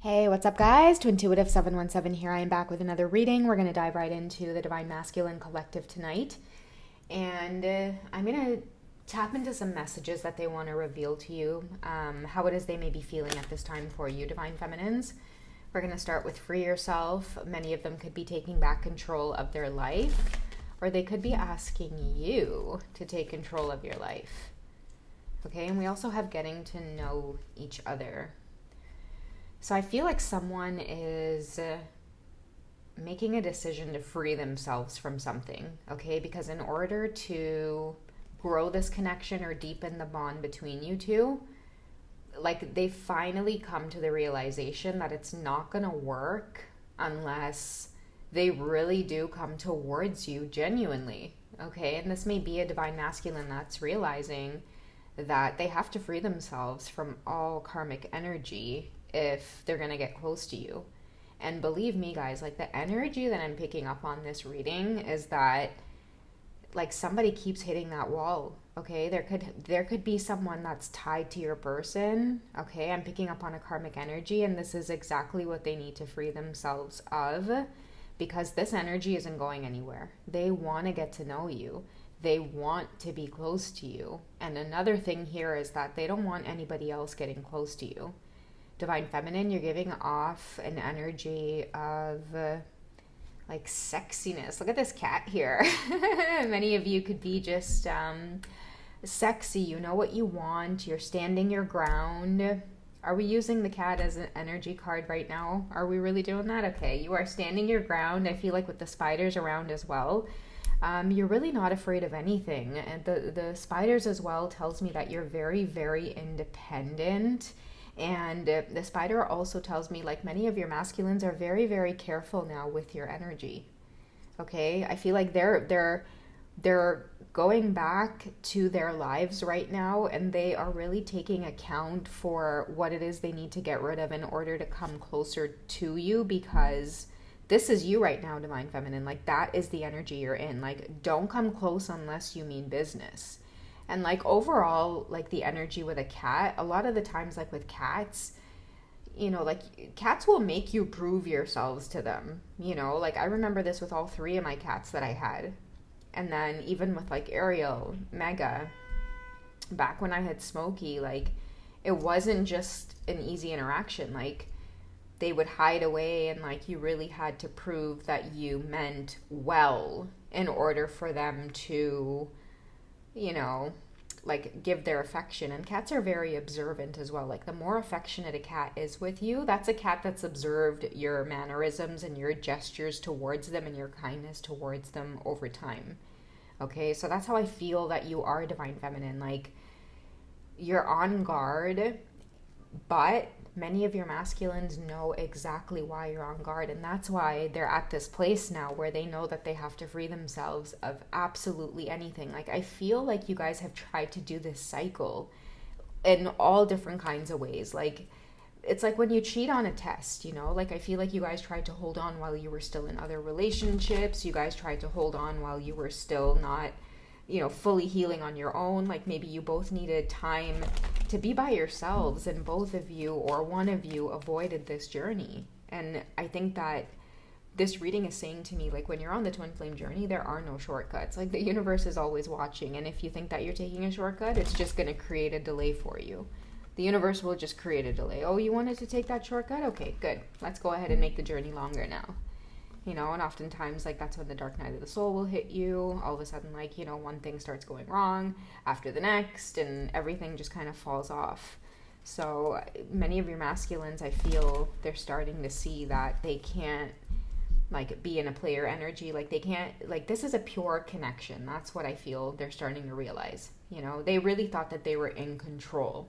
Hey, what's up, guys? To Intuitive 717 here. I am back with another reading. We're going to dive right into the Divine Masculine Collective tonight. And I'm going to tap into some messages that they want to reveal to you, how it is they may be feeling at this time for you, Divine Feminines. We're going to start with free yourself. Many of them could be taking back control of their life, or they could be asking you to take control of your life. Okay, and we also have getting to know each other. So I feel like someone is making a decision to free themselves from something, okay? Because in order to grow this connection or deepen the bond between you two, like they finally come to the realization that it's not gonna work unless they really do come towards you genuinely, okay? And this may be a Divine Masculine that's realizing that they have to free themselves from all karmic energy if they're going to get close to you. And believe me, guys, like the energy that I'm picking up on this reading is that like somebody keeps hitting that wall, okay? There could be someone that's tied to your person, okay? I'm picking up on a karmic energy, and this is exactly what they need to free themselves of, because this energy isn't going anywhere. They want to get to know you. They want to be close to you. And another thing here is that they don't want anybody else getting close to you. Divine Feminine, you're giving off an energy of like sexiness. Look at this cat here. Many of you could be just sexy. You know what you want. You're standing your ground. Are we using the cat as an energy card right now? Are we really doing that? Okay, you are standing your ground. I feel like with the spiders around as well. You're really not afraid of anything. And the spiders as well tells me that you're very, very independent. And the spider also tells me like many of your masculines are very, very careful now with your energy. Okay, I feel like they're going back to their lives right now, and they are really taking account for what it is they need to get rid of in order to come closer to you, because this is you right now, Divine Feminine. Like that is the energy you're in. Like don't come close unless you mean business. And like overall, like the energy with a cat, a lot of the times like with cats, you know, like cats will make you prove yourselves to them, you know, like I remember this with all three of my cats that I had. And then even with like Ariel, Mega, back when I had Smokey, like it wasn't just an easy interaction. Like they would hide away, and like you really had to prove that you meant well in order for them to, you know, like give their affection. And cats are very observant as well. Like the more affectionate a cat is with you, that's a cat that's observed your mannerisms and your gestures towards them and your kindness towards them over time. Okay, so that's how I feel that you are, Divine Feminine. Like you're on guard, but many of your masculines know exactly why you're on guard, and that's why they're at this place now where they know that they have to free themselves of absolutely anything. Like I feel like you guys have tried to do this cycle in all different kinds of ways. Like it's like when you cheat on a test, you know, like I feel like you guys tried to hold on while you were still in other relationships. You guys tried to hold on while you were still not, you know, fully healing on your own. Like maybe you both needed time to be by yourselves, and both of you or one of you avoided this journey. And I think that this reading is saying to me, like when you're on the twin flame journey, there are no shortcuts. Like the universe is always watching, and if you think that you're taking a shortcut, it's just going to create a delay for you. The universe will just create a delay. Oh, you wanted to take that shortcut? Okay, good. Let's go ahead and make the journey longer now. You know, and oftentimes, like, that's when the dark night of the soul will hit you. All of a sudden, like, you know, one thing starts going wrong after the next, and everything just kind of falls off. So many of your masculines, I feel they're starting to see that they can't, like, be in a player energy. Like, they can't, like, this is a pure connection. That's what I feel they're starting to realize. You know, they really thought that they were in control.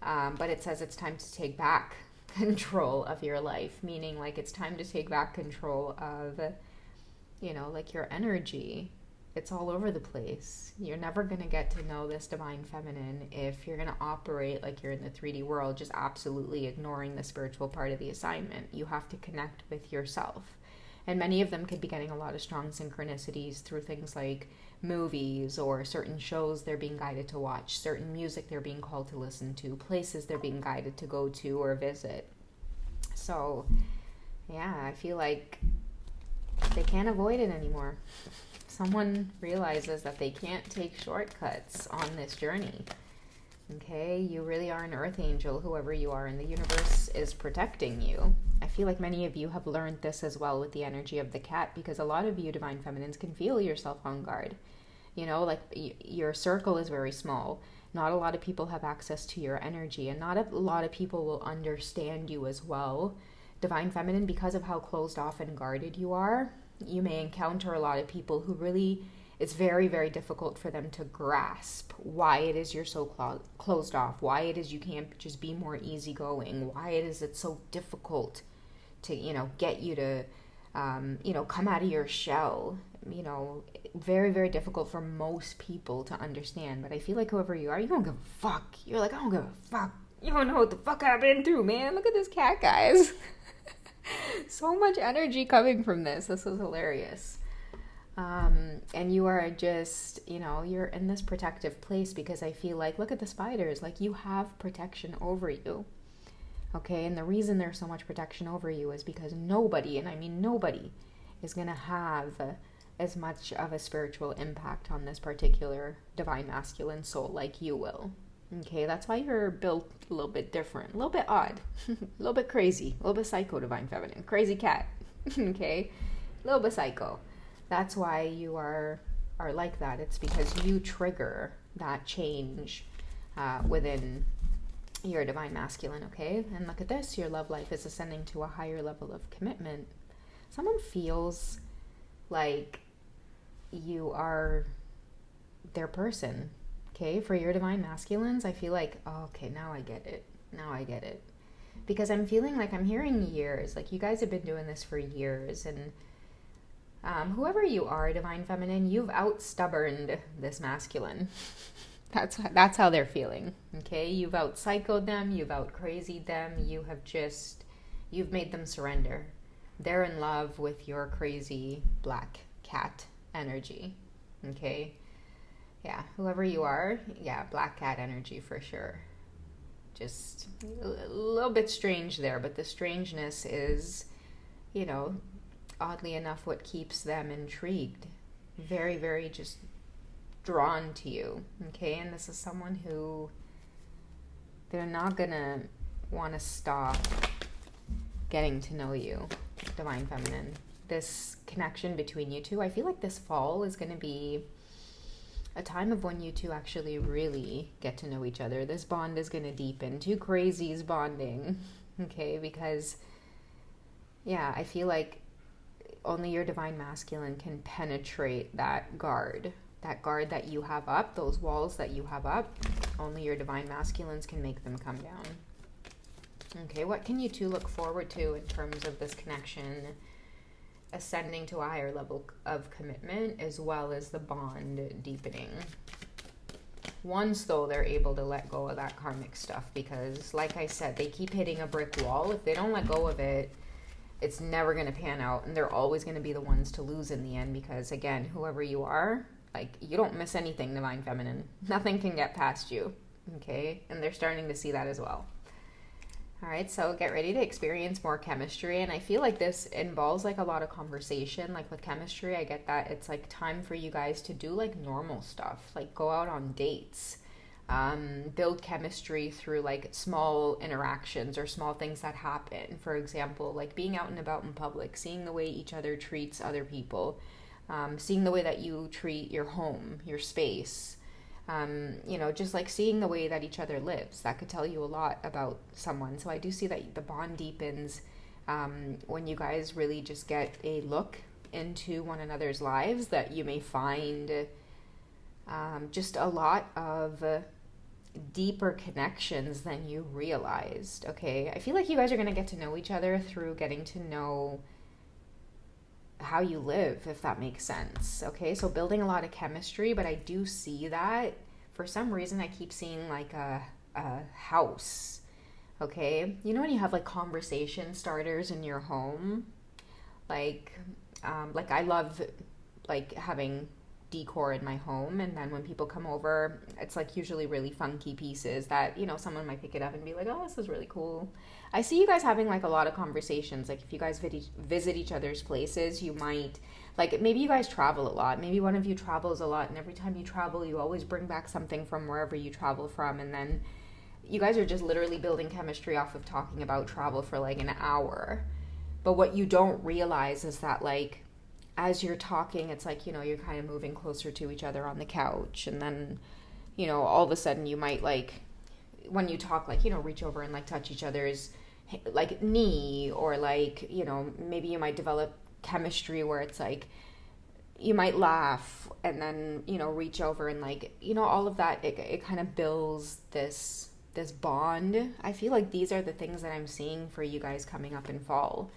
But it says it's time to take back control of your life, meaning like it's time to take back control of, you know, like your energy. It's all over the place. You're never going to get to know this Divine Feminine if you're going to operate like you're in the 3D world, just absolutely ignoring the spiritual part of the assignment. You have to connect with yourself. And many of them could be getting a lot of strong synchronicities through things like movies or certain shows they're being guided to watch, certain music they're being called to listen to, places they're being guided to go to or visit. So, yeah, I feel like they can't avoid it anymore. Someone realizes that they can't take shortcuts on this journey. Okay, you really are an earth angel, whoever you are, and the universe is protecting you. I feel like many of you have learned this as well with the energy of the cat, because a lot of you divine feminines can feel yourself on guard. You know, like your circle is very small. Not a lot of people have access to your energy, and not a lot of people will understand you as well. Divine feminine, because of how closed off and guarded you are, you may encounter a lot of people who really, it's very, very difficult for them to grasp why it is you're so closed off, why it is you can't just be more easygoing, why it is it's so difficult to, get you to, come out of your shell. Very, very difficult for most people to understand. But I feel like whoever you are, you don't give a fuck. You're like, I don't give a fuck. You don't know what the fuck I've been through, man. Look at this cat, guys. So much energy coming from this. This is hilarious. And you are just, you're in this protective place, because I feel like, look at the spiders, like you have protection over you. Okay, and the reason there's so much protection over you is because nobody, and I mean nobody, is going to have as much of a spiritual impact on this particular divine masculine soul like you will. Okay, that's why you're built a little bit different, a little bit odd, a little bit crazy, a little bit psycho, divine feminine, crazy cat. Okay, a little bit psycho. That's why you are like that. It's because you trigger that change within your divine masculine. Okay, and look at this, your love life is ascending to a higher level of commitment. Someone feels like you are their person. Okay, for your divine masculines, I feel like, oh, okay, now I get it. Because I'm feeling like I'm hearing years, like you guys have been doing this for years, and whoever you are, divine feminine, you've out-stubborned this masculine. That's how they're feeling. Okay, you've out-psychoed them, you've out-crazied them, you've made them surrender. They're in love with your crazy black cat energy. Okay, yeah, whoever you are, yeah, black cat energy for sure. Just a little bit strange there, but the strangeness is, oddly enough, what keeps them intrigued. Very, very just drawn to you. Okay, and this is someone who they're not gonna want to stop getting to know you, divine feminine. This connection between you two, I feel like this fall is going to be a time of when you two actually really get to know each other. This bond is going to deepen. Two crazies bonding. Okay, because yeah, I feel like only your divine masculine can penetrate that guard that you have up, those walls that you have up. Only your divine masculines can make them come down. Okay, what can you two look forward to in terms of this connection ascending to a higher level of commitment, as well as the bond deepening? Once, though, they're able to let go of that karmic stuff, because, like I said, they keep hitting a brick wall. If they don't let go of it, it's never going to pan out, and they're always going to be the ones to lose in the end, because, again, whoever you are, like, you don't miss anything, divine feminine. Nothing can get past you, okay? And they're starting to see that as well. All right, so get ready to experience more chemistry. And I feel like this involves like a lot of conversation. Like with chemistry, I get that it's like time for you guys to do like normal stuff, like go out on dates, build chemistry through like small interactions or small things that happen. For example, like being out and about in public, seeing the way each other treats other people, seeing the way that you treat your home, your space. Just like seeing the way that each other lives, that could tell you a lot about someone. So I do see that the bond deepens when you guys really just get a look into one another's lives, that you may find just a lot of deeper connections than you realized. Okay, I feel like you guys are going to get to know each other through getting to know how you live, if that makes sense. Okay, so building a lot of chemistry, but I do see that for some reason I keep seeing like a house. Okay, you know when you have like conversation starters in your home, like I love like having decor in my home, and then when people come over, it's like usually really funky pieces that, you know, someone might pick it up and be like, oh, this is really cool. I see you guys having like a lot of conversations. Like if you guys visit each other's places, you might, like, maybe you guys travel a lot, maybe one of you travels a lot, and every time you travel you always bring back something from wherever you travel from, and then you guys are just literally building chemistry off of talking about travel for like an hour. But what you don't realize is that, like, as you're talking, it's like, you know, you're kind of moving closer to each other on the couch. And then, you know, all of a sudden you might, like, when you talk, like, you know, reach over and, like, touch each other's, like, knee. Or, like, you know, maybe you might develop chemistry where it's, like, you might laugh and then, you know, reach over and, like, you know, all of that. It kind of builds this bond. I feel like these are the things that I'm seeing for you guys coming up in fall.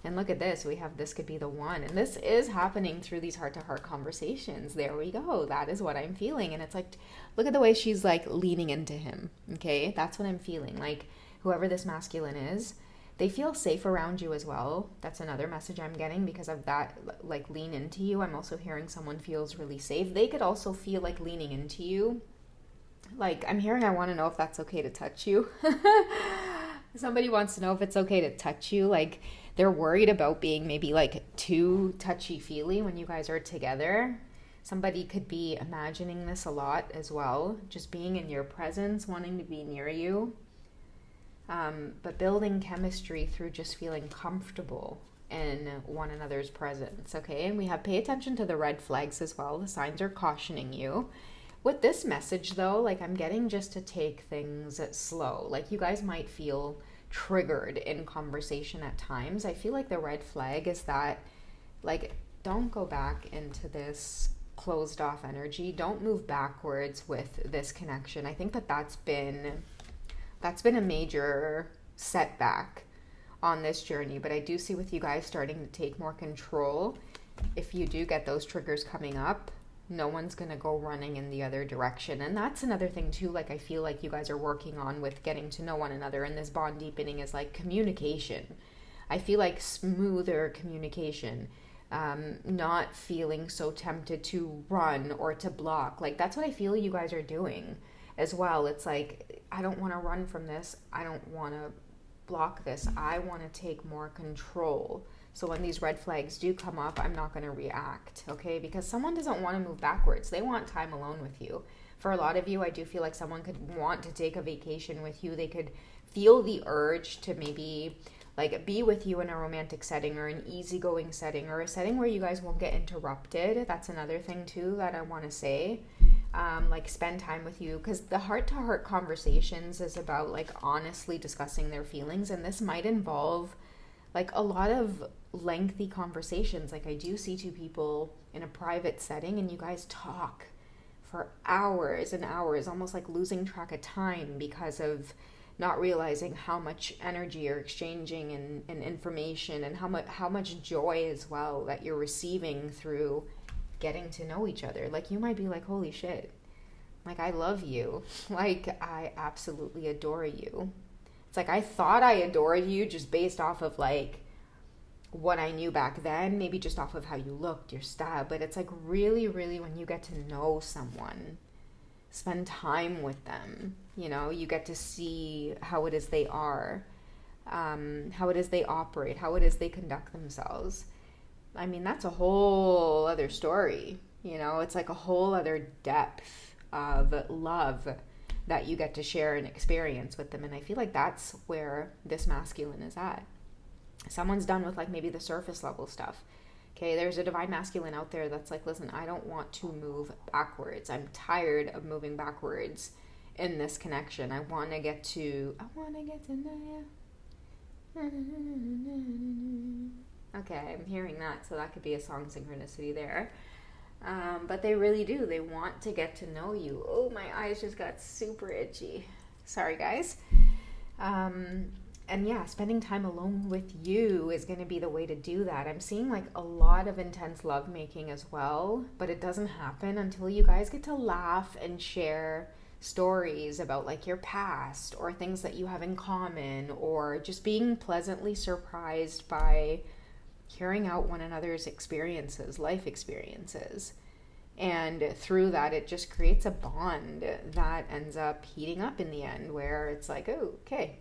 And look at this, we have this could be the one. And this is happening through these heart-to-heart conversations. There we go. That is what I'm feeling. And it's like, look at the way she's like leaning into him. Okay, that's what I'm feeling. Like whoever this masculine is, they feel safe around you as well. That's another message I'm getting because of that, like lean into you. I'm also hearing someone feels really safe. They could also feel like leaning into you. Like I'm hearing, I want to know if that's okay to touch you. Somebody wants to know if it's okay to touch you. Like they're worried about being maybe like too touchy-feely when you guys are together. Somebody could be imagining this a lot as well, just being in your presence, wanting to be near you. But building chemistry through just feeling comfortable in one another's presence, okay? And we have pay attention to the red flags as well. The signs are cautioning you. With this message though, like I'm getting just to take things slow. Like you guys might feel triggered in conversation at times. I feel like the red flag is that, like, don't go back into this closed off energy. Don't move backwards with this connection. I think that that's been a major setback on this journey. But I do see with you guys starting to take more control. If you do get those triggers coming up, no one's going to go running in the other direction. And that's another thing too, like I feel like you guys are working on with getting to know one another, and this bond deepening is like communication. I feel like smoother communication, not feeling so tempted to run or to block. Like that's what I feel you guys are doing as well. It's like, I don't want to run from this. I don't want to block this. I want to take more control. So when these red flags do come up, I'm not going to react, okay? Because someone doesn't want to move backwards. They want time alone with you. For a lot of you, I do feel like someone could want to take a vacation with you. They could feel the urge to maybe like be with you in a romantic setting or an easygoing setting or a setting where you guys won't get interrupted. That's another thing too that I want to say. Like spend time with you, because the heart-to-heart conversations is about like honestly discussing their feelings, and this might involve like a lot of lengthy conversations. Like I do see two people in a private setting and you guys talk for hours and hours, almost like losing track of time because of not realizing how much energy you're exchanging and information, and how much joy as well that you're receiving through getting to know each other. Like you might be like, holy shit, like I love you, like I absolutely adore you. It's like I thought I adored you just based off of like what I knew back then, maybe just off of how you looked, your style. But it's like really, really when you get to know someone, spend time with them, you know, you get to see how it is they are, how it is they operate, how it is they conduct themselves. I mean, that's a whole other story, you know, it's like a whole other depth of love that you get to share and experience with them. And I feel like that's where this masculine is at. Someone's done with like maybe the surface level stuff. Okay, there's a divine masculine out there that's like, listen, I don't want to move backwards. I'm tired of moving backwards in this connection. I want to get to know you. Okay, I'm hearing that, so that could be a song synchronicity there. But they really do. They want to get to know you. Oh, my eyes just got super itchy. Sorry, guys. And yeah, spending time alone with you is going to be the way to do that. I'm seeing like a lot of intense lovemaking as well, but it doesn't happen until you guys get to laugh and share stories about like your past or things that you have in common, or just being pleasantly surprised by hearing out one another's experiences, life experiences. And through that, it just creates a bond that ends up heating up in the end, where it's like, oh, okay,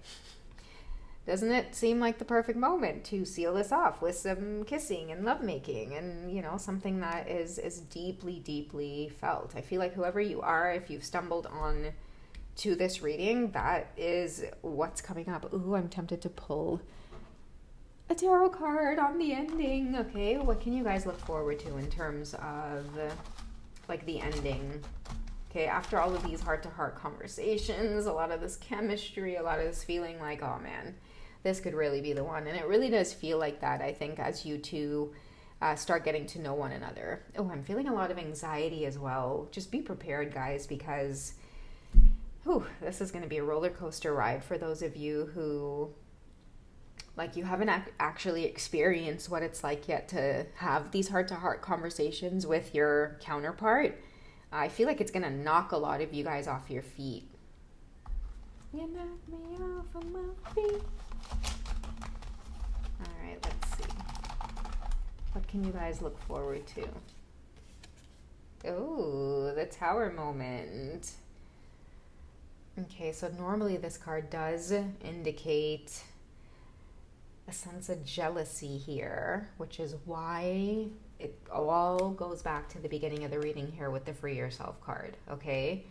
doesn't it seem like the perfect moment to seal this off with some kissing and lovemaking and, you know, something that is deeply, deeply felt. I feel like whoever you are, if you've stumbled on to this reading, that is what's coming up. Ooh, I'm tempted to pull a tarot card on the ending. Okay, what can you guys look forward to in terms of like the ending? Okay, after all of these heart-to-heart conversations, a lot of this chemistry, a lot of this feeling like, oh man, this could really be the one. And it really does feel like that, I think, as you two start getting to know one another. Oh, I'm feeling a lot of anxiety as well. Just be prepared, guys, because this is going to be a roller coaster ride for those of you who, like, you haven't actually experienced what it's like yet to have these heart-to-heart conversations with your counterpart. I feel like it's going to knock a lot of you guys off your feet. You knocked me off of my feet. All right, let's see. What can you guys look forward to? Oh, the Tower moment. Okay, so normally this card does indicate a sense of jealousy here, which is why it all goes back to the beginning of the reading here with the Free Yourself card, okay?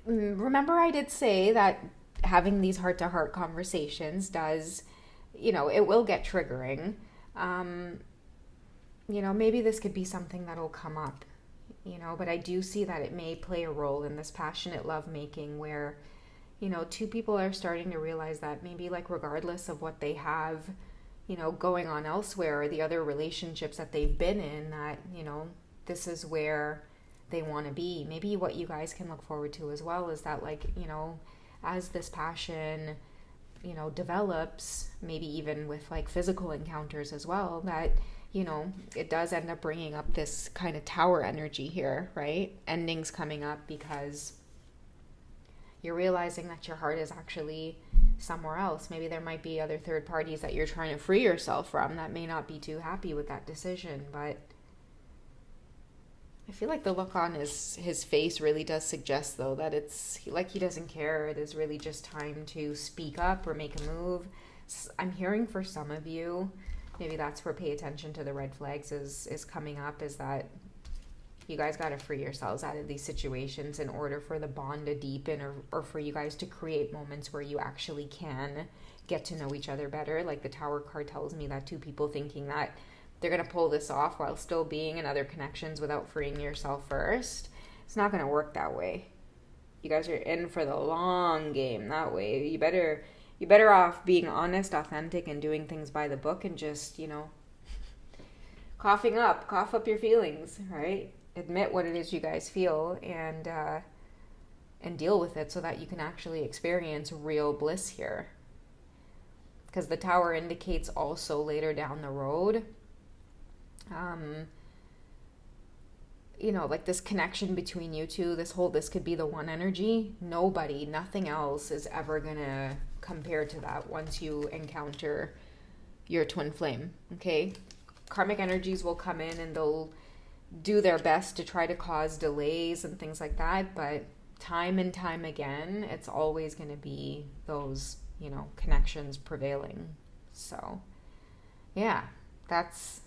Remember I did say that having these heart-to-heart conversations does, you know, it will get triggering. You know, maybe this could be something that'll come up, you know, but I do see that it may play a role in this passionate lovemaking where, you know, two people are starting to realize that maybe, like, regardless of what they have, you know, going on elsewhere or the other relationships that they've been in, that, you know, this is where they want to be. Maybe what you guys can look forward to as well is that, like, you know, as this passion, you know, develops, maybe even with like physical encounters as well, that, you know, it does end up bringing up this kind of tower energy here, right? Endings coming up because you're realizing that your heart is actually somewhere else. Maybe there might be other third parties that you're trying to free yourself from that may not be too happy with that decision, but I feel like the look on his face really does suggest, though, that it's like he doesn't care. It is really just time to speak up or make a move. I'm hearing for some of you, maybe that's where pay attention to the red flags is coming up, is that you guys got to free yourselves out of these situations in order for the bond to deepen or for you guys to create moments where you actually can get to know each other better. Like the Tower card tells me that two people thinking that they're going to pull this off while still being in other connections without freeing yourself first. It's not going to work that way. You guys are in for the long game that way. You better off being honest, authentic, and doing things by the book and just, you know, cough up your feelings, right? Admit what it is you guys feel and deal with it so that you can actually experience real bliss here. Because the Tower indicates also later down the road, you know, like this connection between you two, this could be the one energy. Nothing else is ever gonna compare to that once you encounter your twin flame, okay? Karmic energies will come in and they'll do their best to try to cause delays and things like that, but time and time again, it's always gonna be those, you know, connections prevailing. So, yeah, that's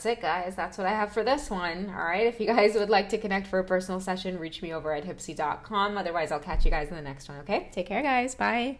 it, guys. That's what I have for this one. All right. If you guys would like to connect for a personal session, reach me over at hipsy.com. Otherwise, I'll catch you guys in the next one. Okay. Take care, guys. Bye.